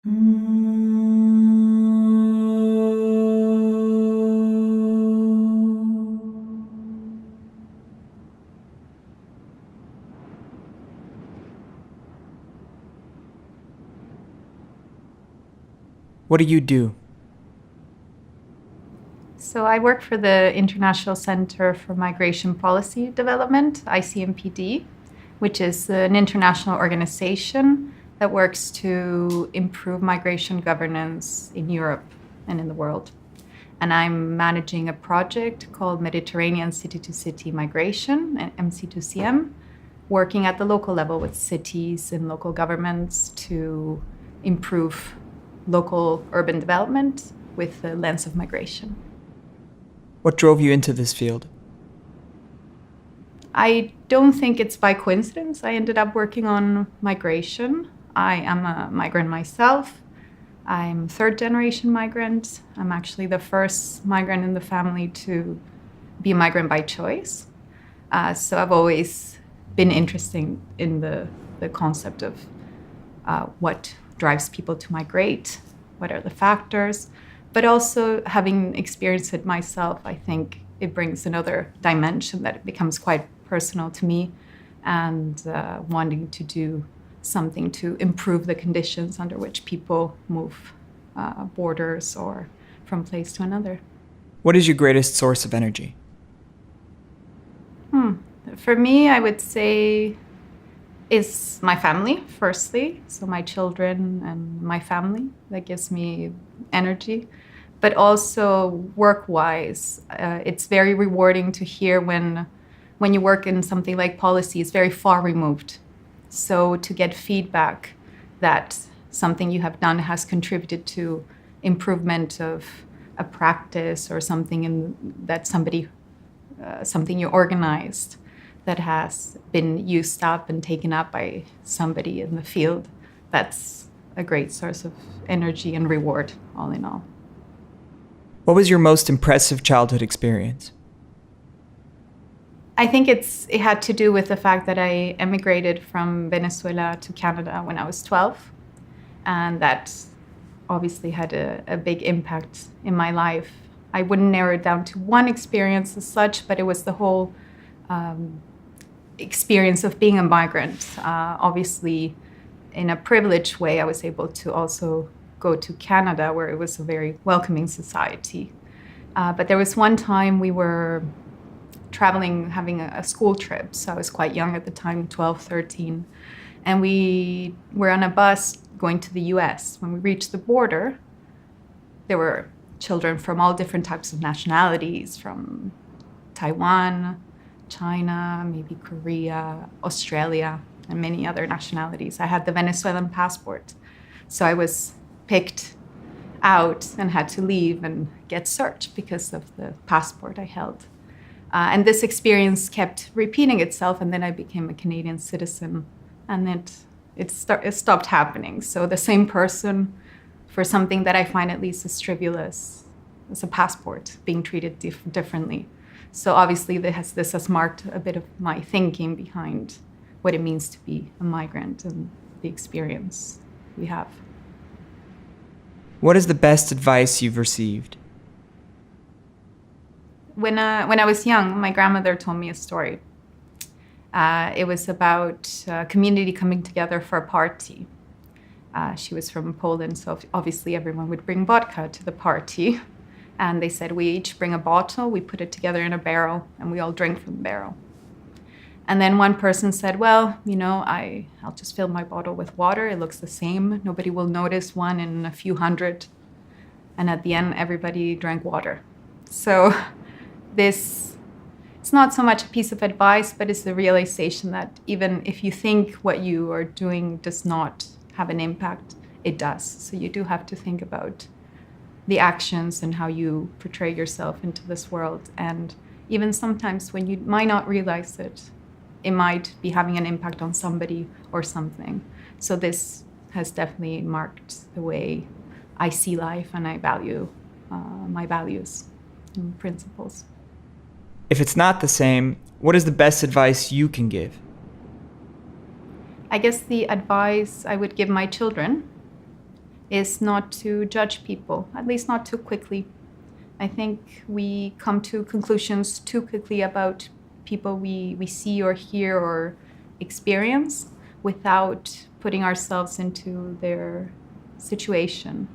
What do you do? So I work for the International Center for Migration Policy Development, ICMPD, which is an international organization that works to improve migration governance in Europe and in the world. And I'm managing a project called Mediterranean City-to-City Migration, MC2CM, working at the local level with cities and local governments to improve local urban development with the lens of migration. What drove you into this field? I don't think it's by coincidence I ended up working on migration. I am a migrant myself. I'm third generation migrant. I'm actually the first migrant in the family to be a migrant by choice. So I've always been interested in the concept of what drives people to migrate, what are the factors, but also having experienced it myself, I think it brings another dimension that it becomes quite personal to me, and wanting to do something to improve the conditions under which people move borders or from place to another. What is your greatest source of energy? For me, I would say is my family, firstly. So my children and my family, that gives me energy. But also work-wise, it's very rewarding to hear when you work in something like policy, it's very far removed. So to get feedback that something you have done has contributed to improvement of a practice or something that something you organized that has been used up and taken up by somebody in the field, that's a great source of energy and reward, all in all. What was your most impressive childhood experience? I think it had to do with the fact that I emigrated from Venezuela to Canada when I was 12. And that obviously had a big impact in my life. I wouldn't narrow it down to one experience as such, but it was the whole experience of being a migrant. Obviously, in a privileged way, I was able to also go to Canada, where it was a very welcoming society. But there was one time we were traveling, having a school trip. So I was quite young at the time, 12, 13. And we were on a bus going to the US. When we reached the border, there were children from all different types of nationalities, from Taiwan, China, maybe Korea, Australia, and many other nationalities. I had the Venezuelan passport. So I was picked out and had to leave and get searched because of the passport I held. And this experience kept repeating itself, and then I became a Canadian citizen, and it stopped happening. So the same person, for something that I find at least as trivial as a passport, being treated differently. So obviously this has marked a bit of my thinking behind what it means to be a migrant and the experience we have. What is the best advice you've received? When I was young, my grandmother told me a story. It was about a community coming together for a party. She was from Poland, so obviously everyone would bring vodka to the party. And they said, we each bring a bottle, we put it together in a barrel, and we all drink from the barrel. And then one person said, well, I'll just fill my bottle with water. It looks the same. Nobody will notice, one in a few hundred. And at the end, everybody drank water. So it's not so much a piece of advice, but it's the realization that even if you think what you are doing does not have an impact, it does. So you do have to think about the actions and how you portray yourself into this world. And even sometimes when you might not realize it, it might be having an impact on somebody or something. So this has definitely marked the way I see life, and I value my values and principles. If it's not the same, what is the best advice you can give? I guess the advice I would give my children is not to judge people, at least not too quickly. I think we come to conclusions too quickly about people we see or hear or experience without putting ourselves into their situation.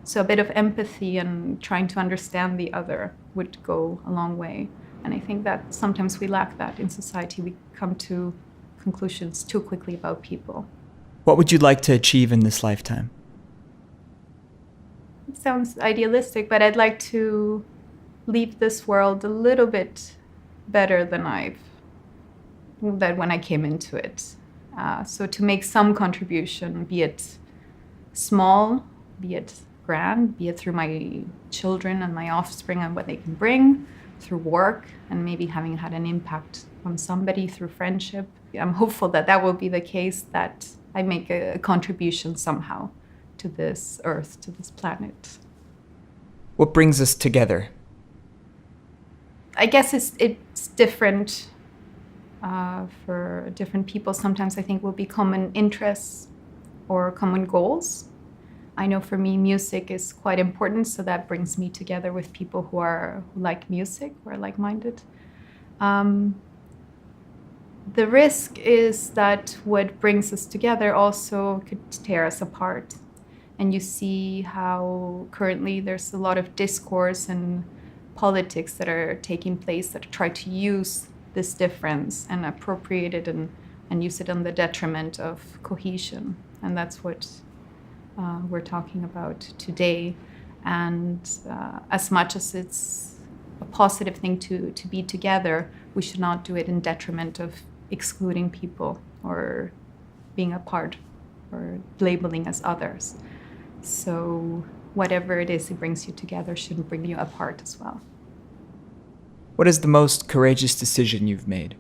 So a bit of empathy and trying to understand the other would go a long way. And I think that sometimes we lack that in society. We come to conclusions too quickly about people. What would you like to achieve in this lifetime? It sounds idealistic, but I'd like to leave this world a little bit better than when I came into it. So to make some contribution, be it small, be it grand, be it through my children and my offspring and what they can bring, through work, and maybe having had an impact on somebody through friendship. I'm hopeful that that will be the case, that I make a contribution somehow to this earth, to this planet. What brings us together? I guess it's different for different people. Sometimes I think will be common interests or common goals. I know for me, music is quite important, so that brings me together with people who like music, who are like-minded. The risk is that what brings us together also could tear us apart. And you see how currently there's a lot of discourse and politics that are taking place that try to use this difference and appropriate it and use it on the detriment of cohesion. And that's what we're talking about today. And as much as it's a positive thing to be together, we should not do it in detriment of excluding people or being apart or labeling as others. So whatever it is, it brings you together shouldn't bring you apart as well. What is the most courageous decision you've made?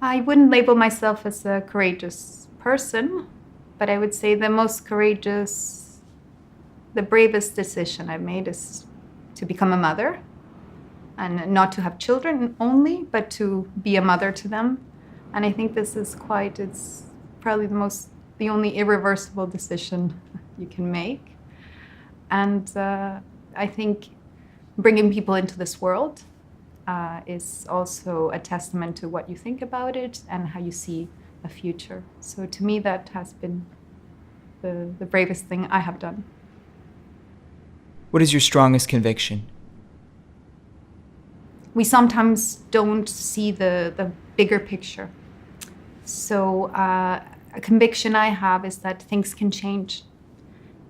I wouldn't label myself as a courageous person, but I would say the bravest decision I've made is to become a mother, and not to have children only, but to be a mother to them. And I think this is it's probably the only irreversible decision you can make. And I think bringing people into this world is also a testament to what you think about it and how you see a future. So to me, that has been the bravest thing I have done. What is your strongest conviction? We sometimes don't see the bigger picture. So a conviction I have is that things can change,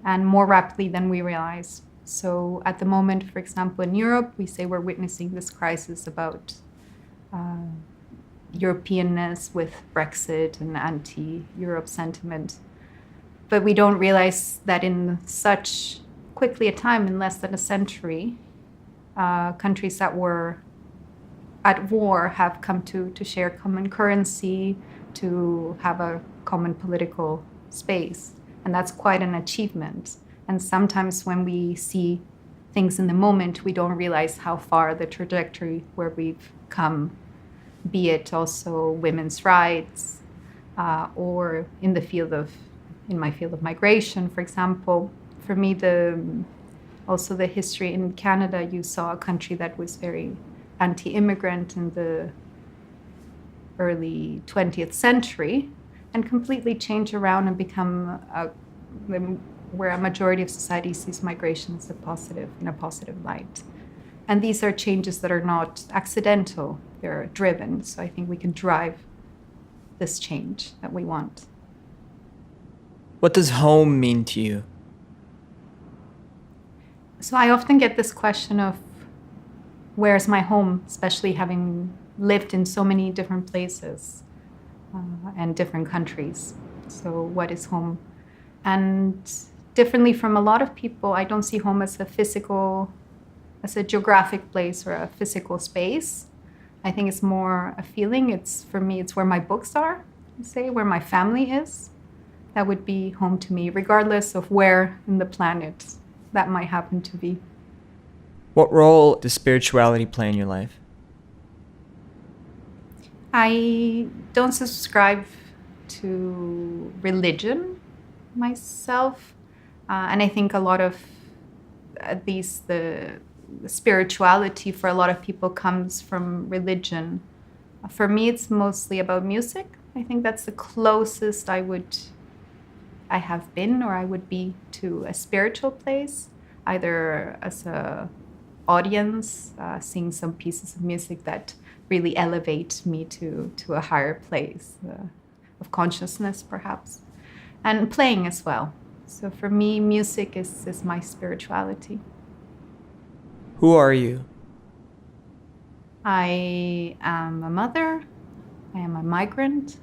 and more rapidly than we realize. So at the moment, for example, in Europe, we say we're witnessing this crisis about Europeanness with Brexit and anti-Europe sentiment. But we don't realize that in such quickly a time, in less than a century, countries that were at war have come to share common currency, to have a common political space. And that's quite an achievement. And sometimes when we see things in the moment, we don't realize how far the trajectory where we've come, be it also women's rights, or in my field of migration, for example. For me, also the history in Canada, you saw a country that was very anti-immigrant in the early 20th century and completely change around and become where a majority of society sees migration as in a positive light. And these are changes that are not accidental, they're driven. So I think we can drive this change that we want. What does home mean to you? So I often get this question of, where's my home, especially having lived in so many different places and different countries. So what is home? And differently from a lot of people, I don't see home as a geographic place or a physical space. I think it's more a feeling. For me, it's where my books are, where my family is. That would be home to me, regardless of where in the planet that might happen to be. What role does spirituality play in your life? I don't subscribe to religion, myself. And I think a lot of the spirituality for a lot of people comes from religion. For me, it's mostly about music. I think that's the closest I have been or I would be to a spiritual place, either as a audience, seeing some pieces of music that really elevate me to a higher place of consciousness, perhaps, and playing as well. So for me, music is my spirituality. Who are you? I am a mother. I am a migrant.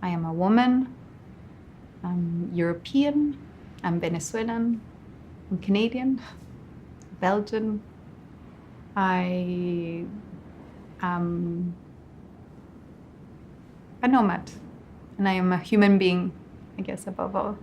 I am a woman. I'm European. I'm Venezuelan. I'm Canadian. Belgian. I am a nomad. And I am a human being, I guess, above all.